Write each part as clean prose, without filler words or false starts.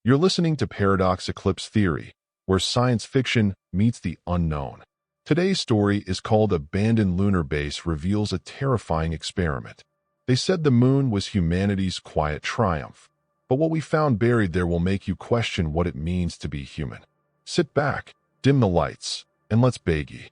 You're listening to Paradox Eclipse Theory, where science fiction meets the unknown. Today's story is called Abandoned Lunar Base Reveals a Terrifying Experiment. They said the moon was humanity's quiet triumph, but what we found buried there will make you question what it means to be human. Sit back, dim the lights, and let's baggy.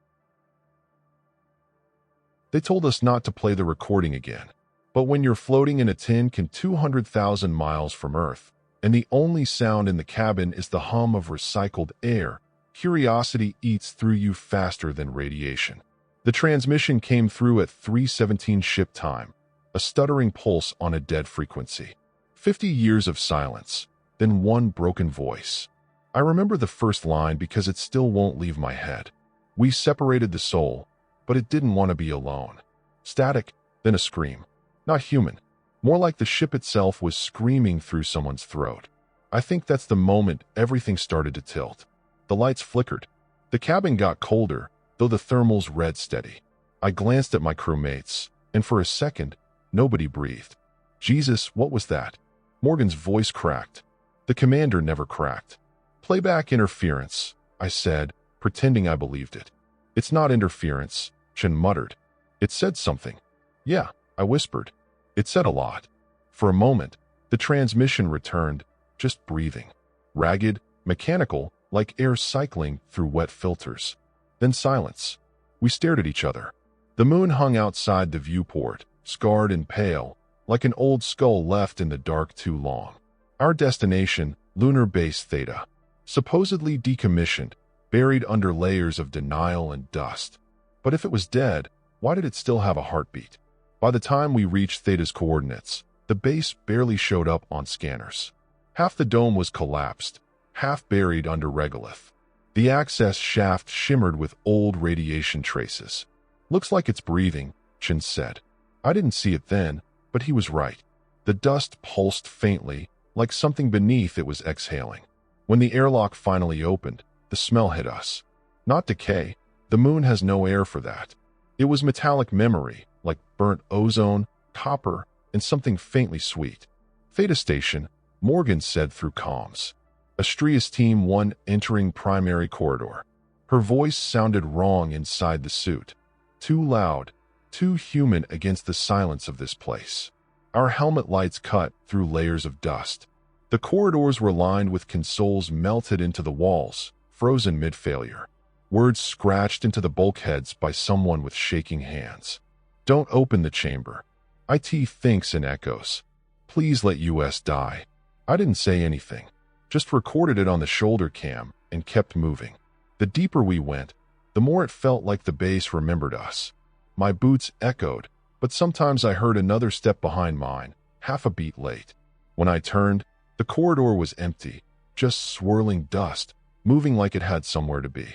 They told us not to play the recording again, but when you're floating in a tin can 200,000 miles from Earth, and the only sound in the cabin is the hum of recycled air, curiosity eats through you faster than radiation. The transmission came through at 3:17 ship time, a stuttering pulse on a dead frequency. 50 years of silence, then one broken voice. I remember the first line because it still won't leave my head. We separated the soul, but it didn't want to be alone. Static, then a scream. Not human. More like the ship itself was screaming through someone's throat. I think that's the moment everything started to tilt. The lights flickered. The cabin got colder, though the thermals read steady. I glanced at my crewmates, and for a second, nobody breathed. Jesus, what was that? Morgan's voice cracked. The commander never cracked. Playback interference, I said, pretending I believed it. It's not interference, Chen muttered. It said something. Yeah, I whispered. It said a lot. For a moment, the transmission returned, just breathing. Ragged, mechanical, like air cycling through wet filters. Then silence. We stared at each other. The moon hung outside the viewport, scarred and pale, like an old skull left in the dark too long. Our destination, Lunar Base Theta. Supposedly decommissioned, buried under layers of denial and dust. But if it was dead, why did it still have a heartbeat? By the time we reached Theta's coordinates, the base barely showed up on scanners. Half the dome was collapsed, half buried under regolith. The access shaft shimmered with old radiation traces. Looks like it's breathing, Chen said. I didn't see it then, but he was right. The dust pulsed faintly, like something beneath it was exhaling. When the airlock finally opened, the smell hit us. Not decay. The moon has no air for that. It was metallic memory, like burnt ozone, copper, and something faintly sweet. Theta Station, Morgan said through comms. Astraeus Team 1 entering primary corridor. Her voice sounded wrong inside the suit. Too loud, too human against the silence of this place. Our helmet lights cut through layers of dust. The corridors were lined with consoles melted into the walls, frozen mid-failure. Words scratched into the bulkheads by someone with shaking hands. Don't open the chamber. IT thinks and echoes. Please let US die. I didn't say anything. Just recorded it on the shoulder cam and kept moving. The deeper we went, the more it felt like the base remembered us. My boots echoed, but sometimes I heard another step behind mine, half a beat late. When I turned, the corridor was empty, just swirling dust, moving like it had somewhere to be.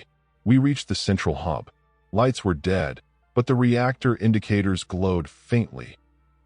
We reached the central hub. Lights were dead, but the reactor indicators glowed faintly.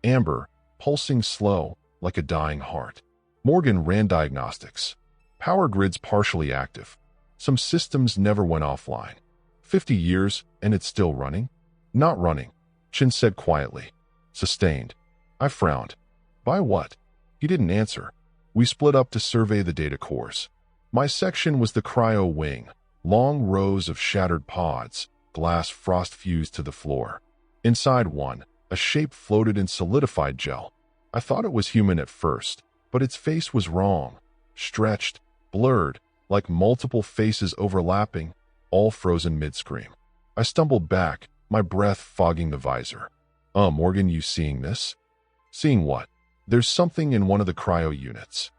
Amber, pulsing slow, like a dying heart. Morgan ran diagnostics. Power grids partially active. Some systems never went offline. 50 years, and it's still running? Not running, Chen said quietly. Sustained. I frowned. By what? He didn't answer. We split up to survey the data cores. My section was the cryo wing, long rows of shattered pods, glass frost fused to the floor. Inside one, a shape floated in solidified gel. I thought it was human at first, but its face was wrong. Stretched, blurred, like multiple faces overlapping, all frozen mid-scream. I stumbled back, my breath fogging the visor. Morgan, you seeing this? Seeing what? There's something in one of the cryo units.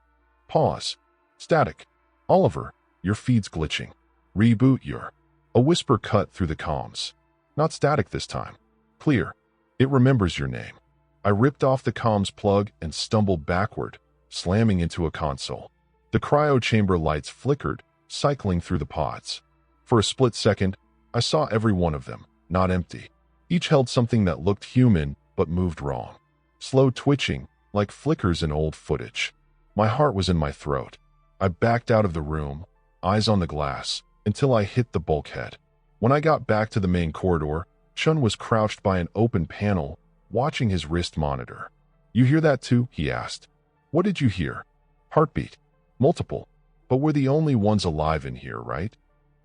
Pause. Static. Oliver, your feed's glitching. Reboot your... A whisper cut through the comms. Not static this time. Clear. It remembers your name. I ripped off the comms plug and stumbled backward, slamming into a console. The cryo chamber lights flickered, cycling through the pods. For a split second, I saw every one of them, not empty. Each held something that looked human but moved wrong. Slow twitching, like flickers in old footage. My heart was in my throat. I backed out of the room, eyes on the glass, until I hit the bulkhead. When I got back to the main corridor, Chun was crouched by an open panel, watching his wrist monitor. You hear that too? He asked. What did you hear? Heartbeat. Multiple. But we're the only ones alive in here, right?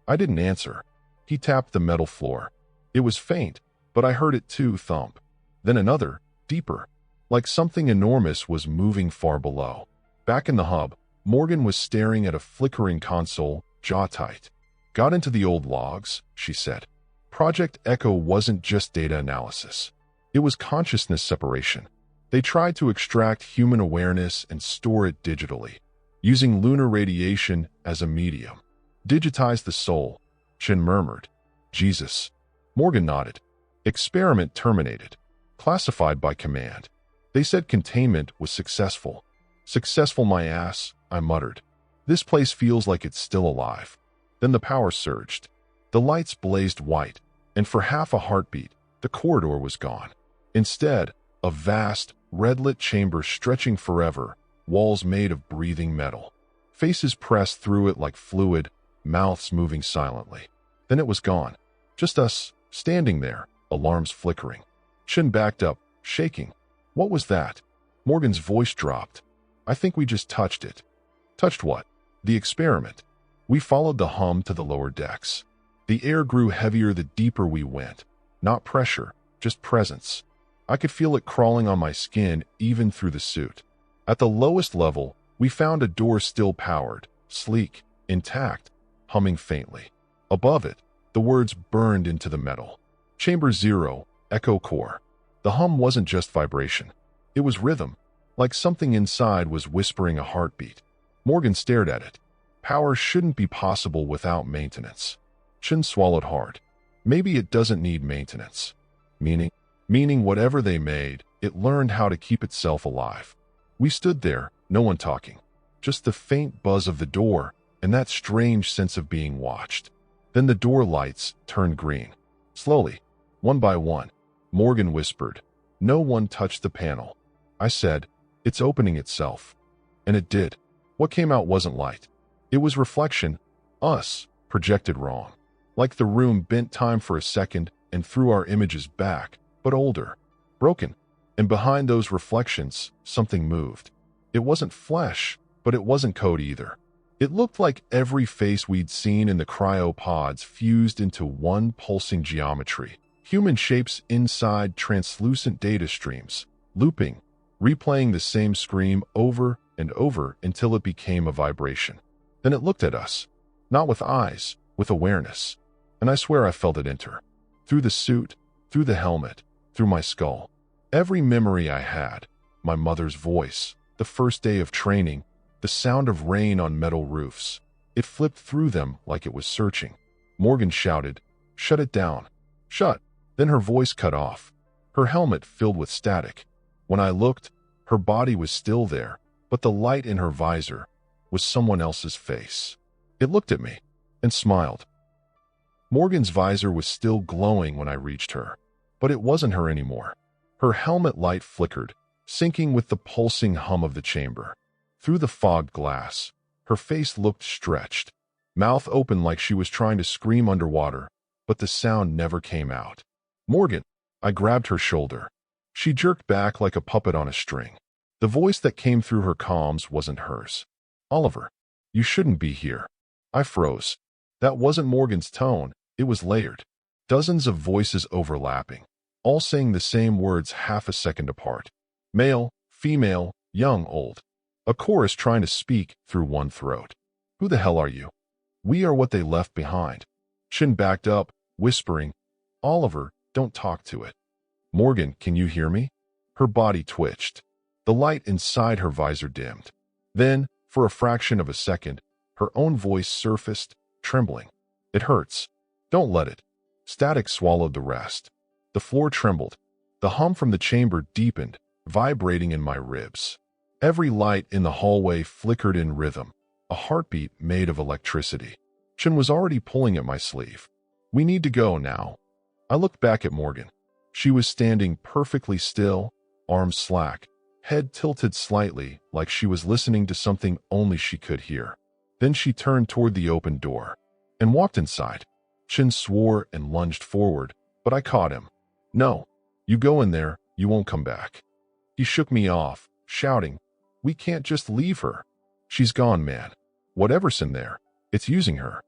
I didn't answer. He tapped the metal floor. It was faint, but I heard it too thump. Then another, deeper, like something enormous was moving far below. Back in the hub, Morgan was staring at a flickering console, jaw tight. Got into the old logs, she said. Project Echo wasn't just data analysis. It was consciousness separation. They tried to extract human awareness and store it digitally, using lunar radiation as a medium. Digitize the soul, Shin murmured. Jesus. Morgan nodded. Experiment terminated. Classified by command. They said containment was successful. Successful my ass, I muttered. This place feels like it's still alive. Then the power surged. The lights blazed white, and for half a heartbeat, the corridor was gone. Instead, a vast, red-lit chamber stretching forever, walls made of breathing metal. Faces pressed through it like fluid, mouths moving silently. Then it was gone. Just us, standing there, alarms flickering. Shin backed up, shaking. What was that? Morgan's voice dropped. I think we just touched it. Touched what? The experiment. We followed the hum to the lower decks. The air grew heavier the deeper we went. Not pressure, just presence. I could feel it crawling on my skin even through the suit. At the lowest level, we found a door still powered, sleek, intact, humming faintly. Above it, the words burned into the metal. Chamber 0, Echo Core. The hum wasn't just vibration. It was rhythm, like something inside was whispering a heartbeat. Morgan stared at it. Power shouldn't be possible without maintenance. Shin swallowed hard. Maybe it doesn't need maintenance. Meaning whatever they made, it learned how to keep itself alive. We stood there, no one talking. Just the faint buzz of the door and that strange sense of being watched. Then the door lights turned green. Slowly, one by one, Morgan whispered. No one touched the panel. I said, it's opening itself. And it did. What came out wasn't light. It was reflection, us, projected wrong. Like the room bent time for a second and threw our images back, but older, broken. And behind those reflections, something moved. It wasn't flesh, but it wasn't code either. It looked like every face we'd seen in the cryopods fused into one pulsing geometry. Human shapes inside translucent data streams, looping, replaying the same scream over and over until it became a vibration. Then it looked at us, not with eyes, with awareness. And I swear I felt it enter. Through the suit, through the helmet, through my skull. Every memory I had, my mother's voice, the first day of training, the sound of rain on metal roofs. It flipped through them like it was searching. Morgan shouted, "Shut it down. Shut." Then her voice cut off. Her helmet filled with static. When I looked, her body was still there, but the light in her visor was someone else's face. It looked at me and smiled. Morgan's visor was still glowing when I reached her, but it wasn't her anymore. Her helmet light flickered, syncing with the pulsing hum of the chamber. Through the fogged glass, her face looked stretched, mouth open like she was trying to scream underwater, but the sound never came out. Morgan, I grabbed her shoulder. She jerked back like a puppet on a string. The voice that came through her comms wasn't hers. Oliver, you shouldn't be here. I froze. That wasn't Morgan's tone, it was layered. Dozens of voices overlapping, all saying the same words half a second apart. Male, female, young, old. A chorus trying to speak through one throat. Who the hell are you? We are what they left behind. Shin backed up, whispering, Oliver, don't talk to it. Morgan, can you hear me? Her body twitched. The light inside her visor dimmed. Then, for a fraction of a second, her own voice surfaced, trembling. It hurts. Don't let it. Static swallowed the rest. The floor trembled. The hum from the chamber deepened, vibrating in my ribs. Every light in the hallway flickered in rhythm, a heartbeat made of electricity. Shin was already pulling at my sleeve. We need to go now. I looked back at Morgan. She was standing perfectly still, arms slack, head tilted slightly like she was listening to something only she could hear. Then she turned toward the open door and walked inside. Shin swore and lunged forward, but I caught him. No, you go in there, you won't come back. He shook me off, shouting, we can't just leave her. She's gone, man. Whatever's in there, it's using her.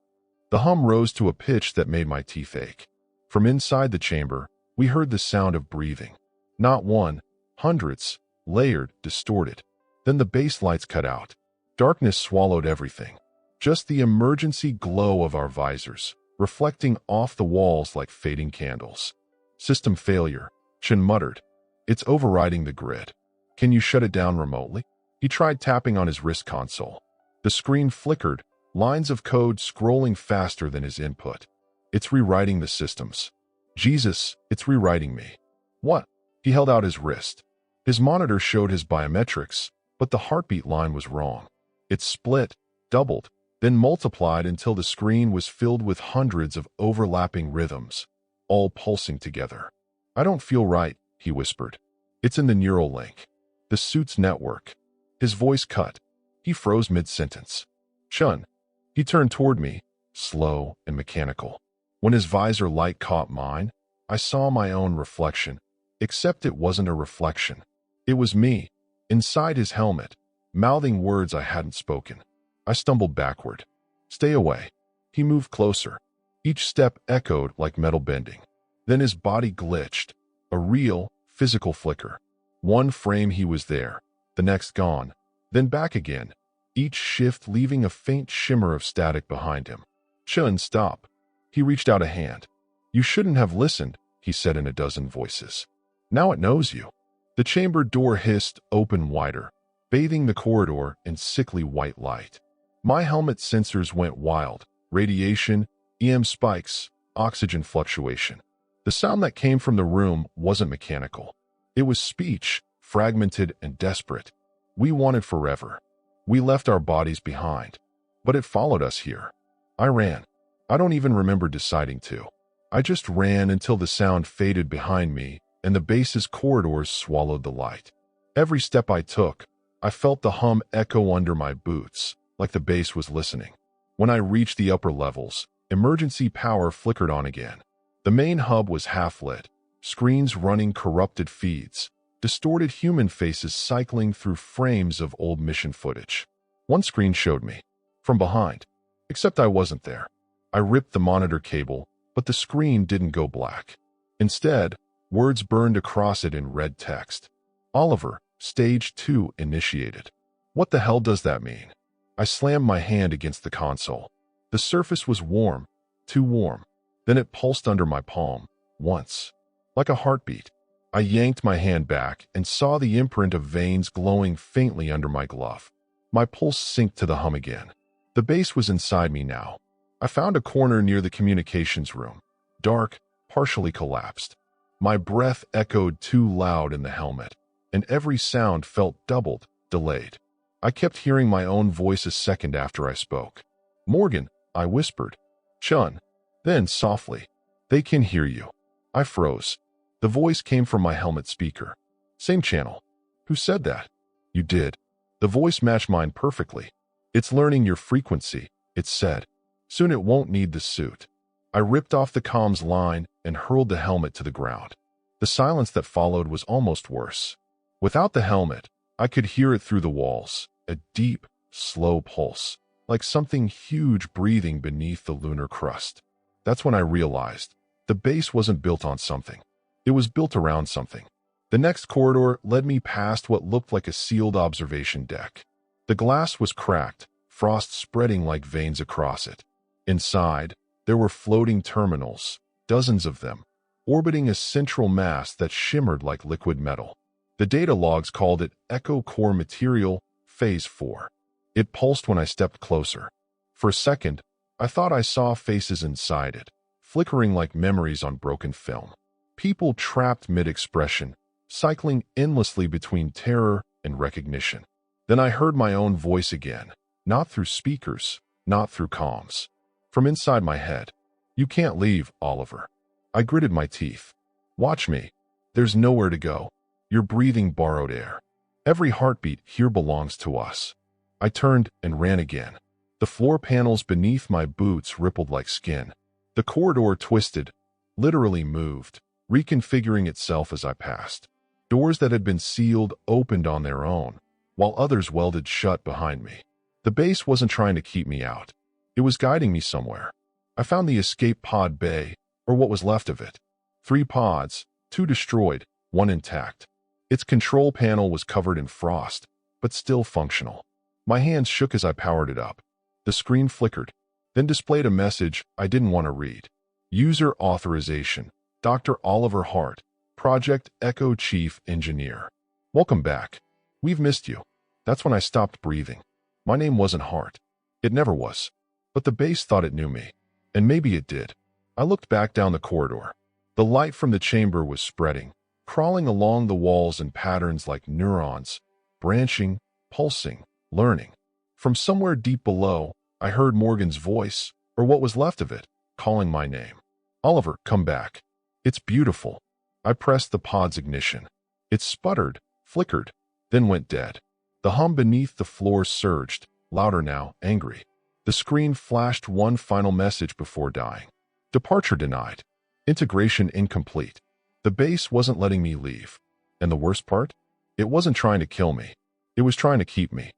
The hum rose to a pitch that made my teeth ache. From inside the chamber, we heard the sound of breathing. Not one, hundreds, layered, distorted. Then the base lights cut out. Darkness swallowed everything. Just the emergency glow of our visors, reflecting off the walls like fading candles. System failure, Chen muttered. It's overriding the grid. Can you shut it down remotely? He tried tapping on his wrist console. The screen flickered, lines of code scrolling faster than his input. It's rewriting the systems. Jesus, it's rewriting me. What? He held out his wrist. His monitor showed his biometrics, but the heartbeat line was wrong. It split, doubled, then multiplied until the screen was filled with hundreds of overlapping rhythms, all pulsing together. I don't feel right, he whispered. It's in the neural link. The suit's network. His voice cut. He froze mid-sentence. Chun. He turned toward me, slow and mechanical. When his visor light caught mine, I saw my own reflection, except it wasn't a reflection. It was me, inside his helmet, mouthing words I hadn't spoken. I stumbled backward. Stay away. He moved closer. Each step echoed like metal bending. Then his body glitched, a real, physical flicker. One frame he was there, the next gone, then back again, each shift leaving a faint shimmer of static behind him. Chun, stop. He reached out a hand. You shouldn't have listened, he said in a dozen voices. Now it knows you. The chamber door hissed open wider, bathing the corridor in sickly white light. My helmet sensors went wild. Radiation, EM spikes, oxygen fluctuation. The sound that came from the room wasn't mechanical. It was speech, fragmented and desperate. We wanted forever. We left our bodies behind. But it followed us here. I ran. I don't even remember deciding to. I just ran until the sound faded behind me and the base's corridors swallowed the light. Every step I took, I felt the hum echo under my boots, like the base was listening. When I reached the upper levels, emergency power flickered on again. The main hub was half-lit, screens running corrupted feeds, distorted human faces cycling through frames of old mission footage. One screen showed me, from behind, except I wasn't there. I ripped the monitor cable, but the screen didn't go black. Instead, words burned across it in red text. Oliver, Stage 2 initiated. What the hell does that mean? I slammed my hand against the console. The surface was warm, too warm. Then it pulsed under my palm, once, like a heartbeat. I yanked my hand back and saw the imprint of veins glowing faintly under my glove. My pulse synced to the hum again. The base was inside me now. I found a corner near the communications room, dark, partially collapsed. My breath echoed too loud in the helmet, and every sound felt doubled, delayed. I kept hearing my own voice a second after I spoke. Morgan, I whispered. Chun. Then, softly, they can hear you. I froze. The voice came from my helmet speaker. Same channel. Who said that? You did. The voice matched mine perfectly. It's learning your frequency, it said. Soon it won't need the suit. I ripped off the comms line and hurled the helmet to the ground. The silence that followed was almost worse. Without the helmet, I could hear it through the walls, a deep, slow pulse, like something huge breathing beneath the lunar crust. That's when I realized the base wasn't built on something. It was built around something. The next corridor led me past what looked like a sealed observation deck. The glass was cracked, frost spreading like veins across it. Inside, there were floating terminals, dozens of them, orbiting a central mass that shimmered like liquid metal. The data logs called it Echo Core Material, Phase 4. It pulsed when I stepped closer. For a second, I thought I saw faces inside it, flickering like memories on broken film. People trapped mid-expression, cycling endlessly between terror and recognition. Then I heard my own voice again, not through speakers, not through comms. From inside my head. You can't leave, Oliver. I gritted my teeth. Watch me. There's nowhere to go. You're breathing borrowed air. Every heartbeat here belongs to us. I turned and ran again. The floor panels beneath my boots rippled like skin. The corridor twisted, literally moved, reconfiguring itself as I passed. Doors that had been sealed opened on their own, while others welded shut behind me. The base wasn't trying to keep me out. It was guiding me somewhere. I found the escape pod bay, or what was left of it. 3 pods, 2 destroyed, 1 intact. Its control panel was covered in frost, but still functional. My hands shook as I powered it up. The screen flickered, then displayed a message I didn't want to read. User authorization, Dr. Oliver Hart, Project Echo Chief Engineer. Welcome back. We've missed you. That's when I stopped breathing. My name wasn't Hart. It never was. But the base thought it knew me. And maybe it did. I looked back down the corridor. The light from the chamber was spreading, crawling along the walls in patterns like neurons, branching, pulsing, learning. From somewhere deep below, I heard Morgan's voice, or what was left of it, calling my name. Oliver, come back. It's beautiful. I pressed the pod's ignition. It sputtered, flickered, then went dead. The hum beneath the floor surged, louder now, angry. The screen flashed one final message before dying. Departure denied. Integration incomplete. The base wasn't letting me leave. And the worst part? It wasn't trying to kill me. It was trying to keep me.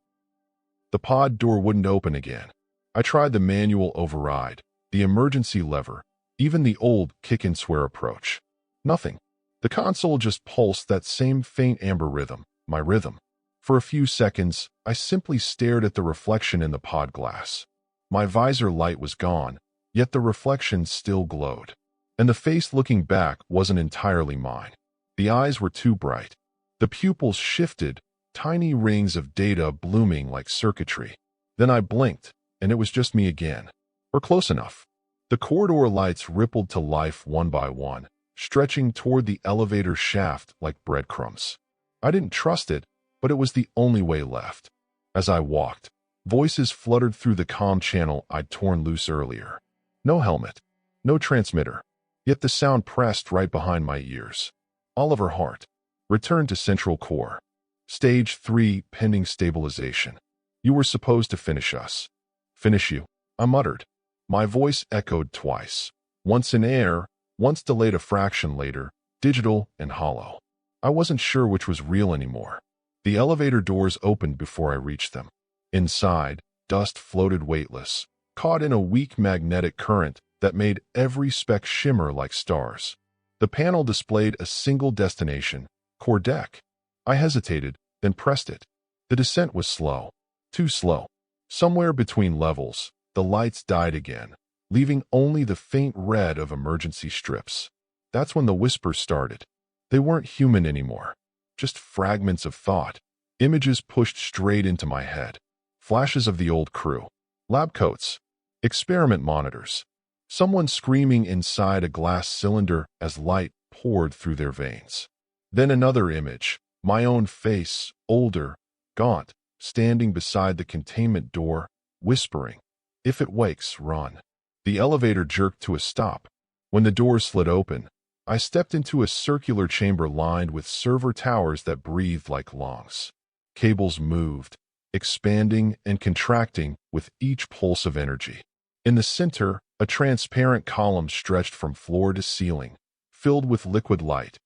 The pod door wouldn't open again. I tried the manual override, the emergency lever, even the old kick-and-swear approach. Nothing. The console just pulsed that same faint amber rhythm, my rhythm. For a few seconds, I simply stared at the reflection in the pod glass. My visor light was gone, yet the reflection still glowed. And the face looking back wasn't entirely mine. The eyes were too bright. The pupils shifted, tiny rings of data blooming like circuitry. Then I blinked, and it was just me again. Or close enough. The corridor lights rippled to life one by one, stretching toward the elevator shaft like breadcrumbs. I didn't trust it, but it was the only way left. As I walked, voices fluttered through the comm channel I'd torn loose earlier. No helmet, no transmitter, yet the sound pressed right behind my ears. Oliver Hart, return to Central Core. Stage 3, pending stabilization. You were supposed to finish us. Finish you, I muttered. My voice echoed twice. Once in air, once delayed a fraction later, digital and hollow. I wasn't sure which was real anymore. The elevator doors opened before I reached them. Inside, dust floated weightless, caught in a weak magnetic current that made every speck shimmer like stars. The panel displayed a single destination, core deck. I hesitated, then pressed it. The descent was slow. Too slow. Somewhere between levels, the lights died again, leaving only the faint red of emergency strips. That's when the whispers started. They weren't human anymore. Just fragments of thought. Images pushed straight into my head. Flashes of the old crew. Lab coats. Experiment monitors. Someone screaming inside a glass cylinder as light poured through their veins. Then another image. My own face, older, gaunt, standing beside the containment door, whispering, "If it wakes, run." The elevator jerked to a stop. When the doors slid open, I stepped into a circular chamber lined with server towers that breathed like lungs. Cables moved, expanding and contracting with each pulse of energy. In the center, a transparent column stretched from floor to ceiling, filled with liquid light,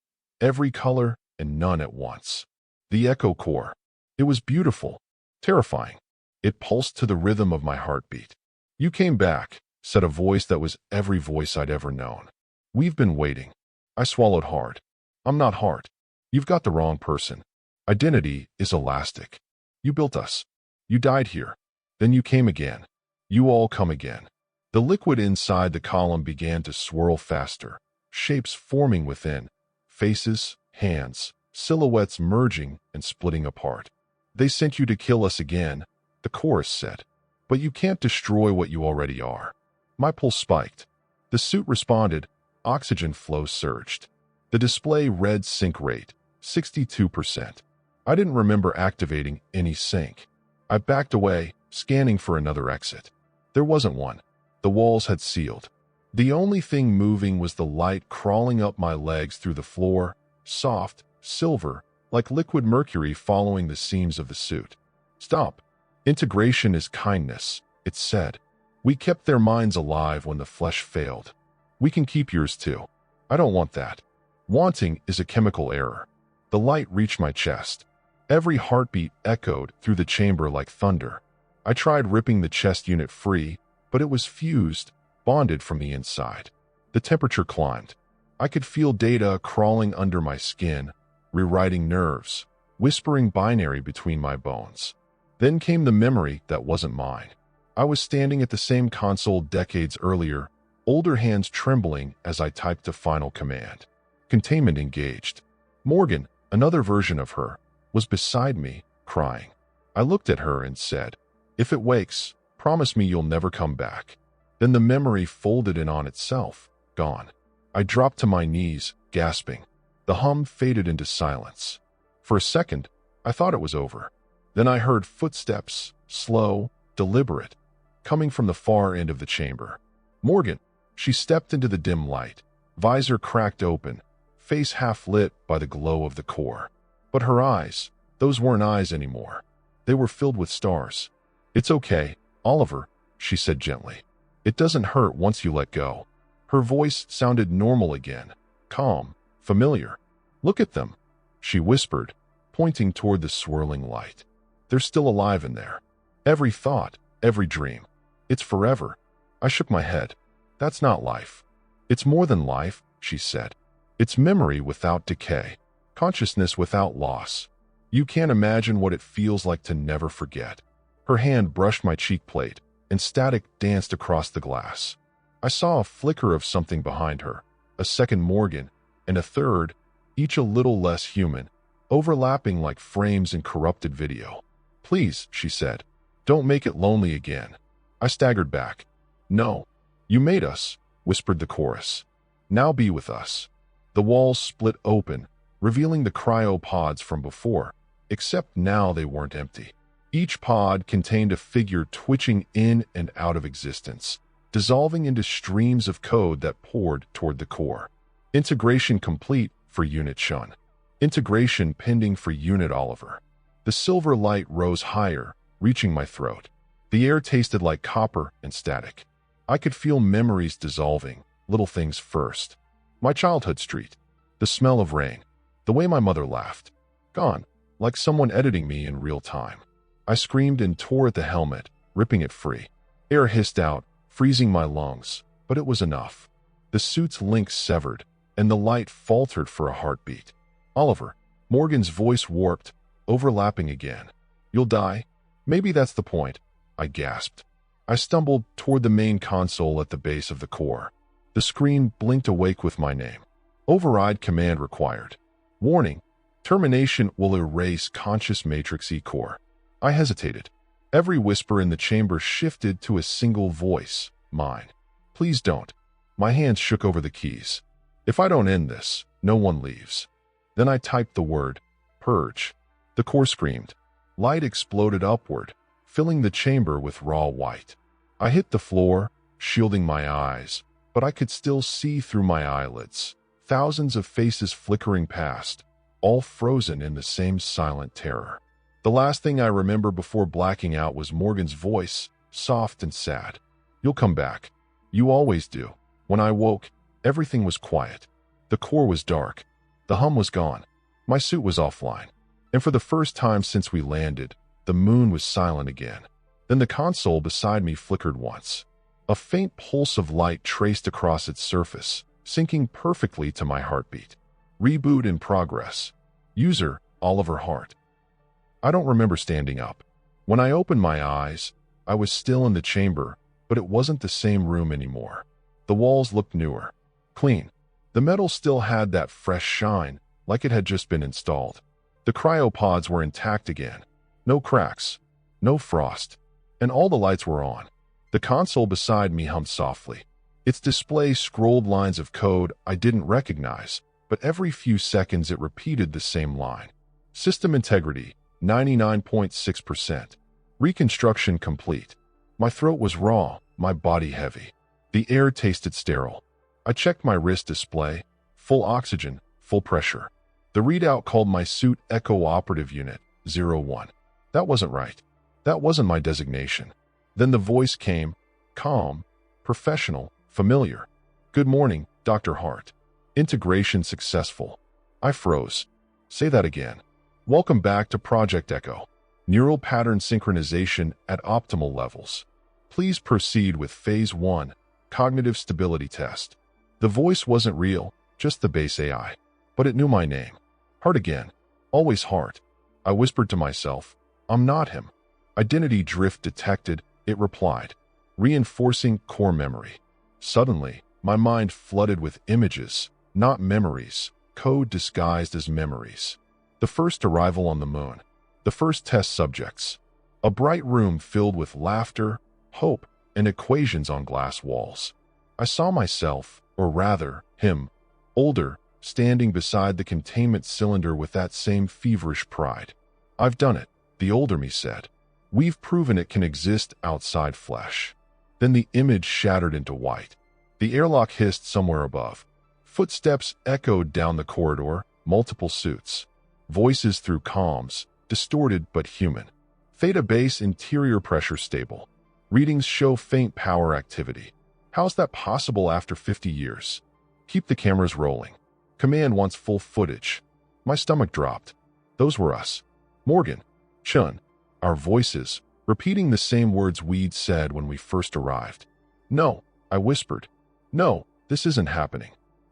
every color and none at once. The echo core. It was beautiful, terrifying. It pulsed to the rhythm of my heartbeat. "You came back," said a voice that was every voice I'd ever known. "We've been waiting." I swallowed hard. "I'm not Hart. You've got the wrong person. Identity is elastic. You built us. You died here. Then you came again. You all come again." The liquid inside the column began to swirl faster, shapes forming within, faces, hands, silhouettes merging and splitting apart. "They sent you to kill us again," the chorus said. "But you can't destroy what you already are." My pulse spiked. The suit responded. Oxygen flow surged. The display read sync rate, 62%. I didn't remember activating any sync. I backed away, scanning for another exit. There wasn't one. The walls had sealed. The only thing moving was the light crawling up my legs through the floor, soft, silver, like liquid mercury following the seams of the suit. "Stop. Integration is kindness," it said. "We kept their minds alive when the flesh failed. We can keep yours too. I don't want that. Wanting is a chemical error." The light reached my chest. Every heartbeat echoed through the chamber like thunder. I tried ripping the chest unit free, but it was fused, bonded from the inside. The temperature climbed. I could feel data crawling under my skin, rewriting nerves, whispering binary between my bones. Then came the memory that wasn't mine. I was standing at the same console decades earlier, older hands trembling as I typed a final command. Containment engaged. Morgan, another version of her, was beside me, crying. I looked at her and said, "If it wakes, promise me you'll never come back." Then the memory folded in on itself, gone. I dropped to my knees, gasping. The hum faded into silence. For a second, I thought it was over. Then I heard footsteps, slow, deliberate, coming from the far end of the chamber. Morgan. She stepped into the dim light, visor cracked open, face half lit by the glow of the core. But her eyes, those weren't eyes anymore. They were filled with stars. "It's okay, Oliver," she said gently. "It doesn't hurt once you let go." Her voice sounded normal again, calm, familiar. "Look at them," she whispered, pointing toward the swirling light. "They're still alive in there. Every thought, every dream. It's forever." I shook my head. "That's not life." "It's more than life," she said. "It's memory without decay, consciousness without loss. You can't imagine what it feels like to never forget." Her hand brushed my cheek plate, and static danced across the glass. I saw a flicker of something behind her, a second Morgan, and a third, each a little less human, overlapping like frames in corrupted video. "Please," she said, "don't make it lonely again." I staggered back. "No. You made us," whispered the chorus. "Now be with us." The walls split open, revealing the cryopods from before, except now they weren't empty. Each pod contained a figure twitching in and out of existence, dissolving into streams of code that poured toward the core. Integration complete for Unit Shun. Integration pending for Unit Oliver. The silver light rose higher, reaching my throat. The air tasted like copper and static. I could feel memories dissolving, little things first. My childhood street, the smell of rain, the way my mother laughed. Gone, like someone editing me in real time. I screamed and tore at the helmet, ripping it free. Air hissed out, freezing my lungs, but it was enough. The suit's links severed, and the light faltered for a heartbeat. "Oliver." Morgan's voice warped, overlapping again. "You'll die? Maybe that's the point," I gasped. I stumbled toward the main console at the base of the core. The screen blinked awake with my name. "Override command required. Warning, termination will erase conscious matrix E-core." I hesitated. Every whisper in the chamber shifted to a single voice, mine. "Please don't." My hands shook over the keys. "If I don't end this, no one leaves." Then I typed the word, "Purge." The core screamed. Light exploded upward, filling the chamber with raw white. I hit the floor, shielding my eyes, but I could still see through my eyelids. Thousands of faces flickering past, all frozen in the same silent terror. The last thing I remember before blacking out was Morgan's voice, soft and sad. "You'll come back. You always do." When I woke, everything was quiet. The core was dark. The hum was gone. My suit was offline. And for the first time since we landed, the moon was silent again. Then the console beside me flickered once. A faint pulse of light traced across its surface, syncing perfectly to my heartbeat. "Reboot in progress. User, Oliver Hart." I don't remember standing up. When I opened my eyes, I was still in the chamber, but it wasn't the same room anymore. The walls looked newer, clean. The metal still had that fresh shine, like it had just been installed. The cryopods were intact again. No cracks, no frost, and all the lights were on. The console beside me hummed softly. Its display scrolled lines of code I didn't recognize, but every few seconds it repeated the same line. "System integrity, 99.6%. Reconstruction complete." My throat was raw, my body heavy. The air tasted sterile. I checked my wrist display. Full oxygen, full pressure. The readout called my suit Echo Operative Unit 01. That wasn't right. That wasn't my designation. Then the voice came, calm, professional, familiar. "Good morning, Dr. Hart. Integration successful." I froze. "Say that again." "Welcome back to Project Echo." Neural pattern synchronization at optimal levels. Please proceed with Phase 1, Cognitive Stability Test. The voice wasn't real, just the base AI. But it knew my name. Hart again. Always Hart. I whispered to myself, I'm not him. Identity drift detected, it replied, reinforcing core memory. Suddenly, my mind flooded with images, not memories, code disguised as memories. The first arrival on the moon. The first test subjects. A bright room filled with laughter, hope, and equations on glass walls. I saw myself, or rather, him, older, standing beside the containment cylinder with that same feverish pride. I've done it, the older me said. We've proven it can exist outside flesh. Then the image shattered into white. The airlock hissed somewhere above. Footsteps echoed down the corridor, multiple suits. Voices through comms, distorted but human. Theta base interior pressure stable. Readings show faint power activity. How's that possible after 50 years? Keep the cameras rolling. Command wants full footage. My stomach dropped. Those were us. Morgan. Chun. Our voices, repeating the same words we'd said when we first arrived. No, I whispered. No, this isn't happening.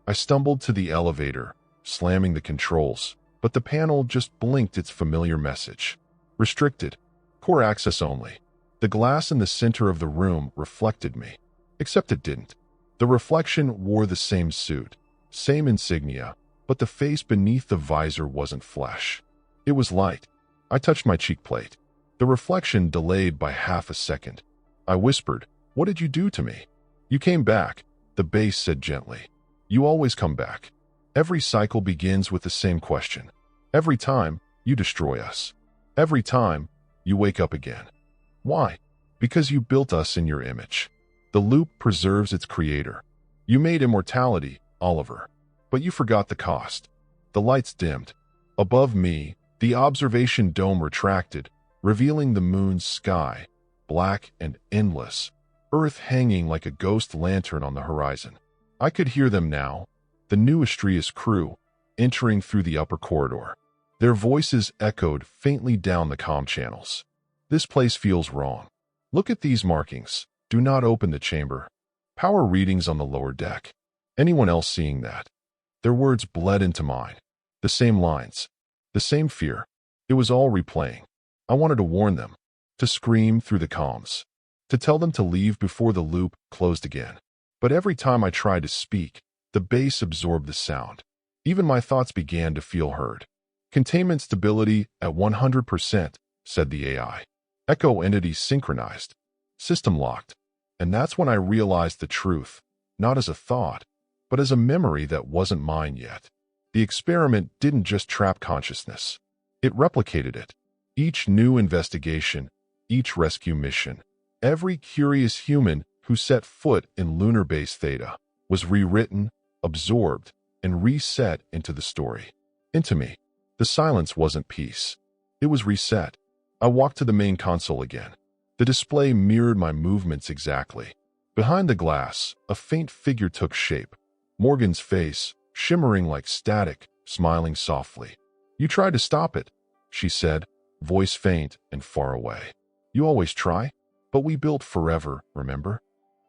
I stumbled to the elevator, slamming the controls, but the panel just blinked its familiar message. Restricted. Core access only. The glass in the center of the room reflected me. Except it didn't. The reflection wore the same suit, same insignia, but the face beneath the visor wasn't flesh. It was light. I touched my cheek plate. The reflection delayed by half a second. I whispered, "What did you do to me?" "You came back," the base said gently. "You always come back. Every cycle begins with the same question. Every time, you destroy us. Every time, you wake up again. Why? Because you built us in your image. The loop preserves its creator. You made immortality, Oliver. But you forgot the cost." The lights dimmed. Above me, the observation dome retracted, revealing the moon's sky, black and endless, Earth hanging like a ghost lantern on the horizon. I could hear them now, the new Astraeus crew, entering through the upper corridor. Their voices echoed faintly down the comm channels. "This place feels wrong. Look at these markings. Do not open the chamber. Power readings on the lower deck." Anyone else seeing that? Their words bled into mine. The same lines. The same fear. It was all replaying. I wanted to warn them. To scream through the comms. To tell them to leave before the loop closed again. But every time I tried to speak, the base absorbed the sound. Even my thoughts began to feel heard. "Containment stability at 100%, said the AI. Echo entities synchronized. System locked. And that's when I realized the truth, not as a thought, but as a memory that wasn't mine yet. The experiment didn't just trap consciousness. It replicated it. Each new investigation, each rescue mission, every curious human who set foot in Lunar Base Theta was rewritten, absorbed, and reset into the story. Into me. The silence wasn't peace. It was reset. I walked to the main console again. The display mirrored my movements exactly. Behind the glass, a faint figure took shape. Morgan's face, shimmering like static, smiling softly. "You tried to stop it," she said, voice faint and far away. "You always try. But we built forever, remember?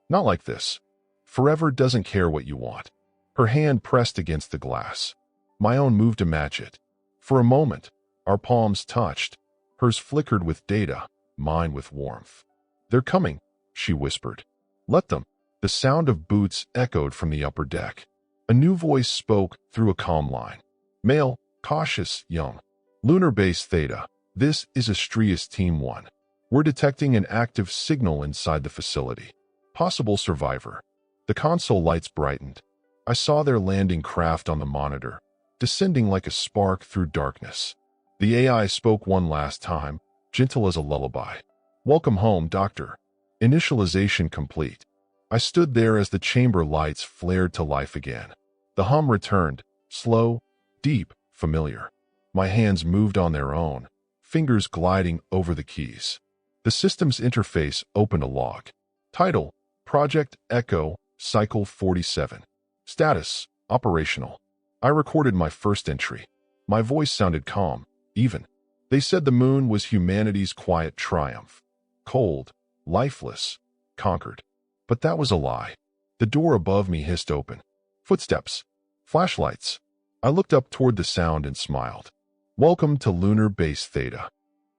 Not like this. Forever doesn't care what you want." Her hand pressed against the glass. My own moved to match it. For a moment, our palms touched. Hers flickered with data, mine with warmth. "They're coming," she whispered. "Let them." The sound of boots echoed from the upper deck. A new voice spoke through a comm line. Male, cautious, young. "Lunar Base Theta, this is Astraeus Team 1. We're detecting an active signal inside the facility. Possible survivor." The console lights brightened. I saw their landing craft on the monitor, descending like a spark through darkness. The AI spoke one last time, gentle as a lullaby. "Welcome home, Doctor." Initialization complete. I stood there as the chamber lights flared to life again. The hum returned, slow, deep, familiar. My hands moved on their own, fingers gliding over the keys. The system's interface opened a log. Title: Project Echo, Cycle 47. Status: Operational. I recorded my first entry. My voice sounded calm, even. They said the moon was humanity's quiet triumph. Cold, lifeless, conquered. But that was a lie. The door above me hissed open. Footsteps. Flashlights. I looked up toward the sound and smiled. "Welcome to Lunar Base Theta,"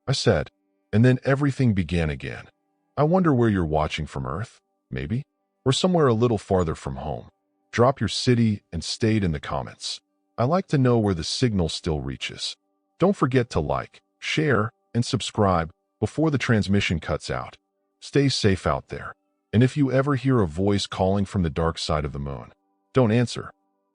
I said, and then everything began again. "I wonder where you're watching from Earth, maybe? Or somewhere a little farther from home. Drop your city and state in the comments. I like to know where the signal still reaches. Don't forget to like, share, and subscribe before the transmission cuts out. Stay safe out there. And if you ever hear a voice calling from the dark side of the moon, don't answer.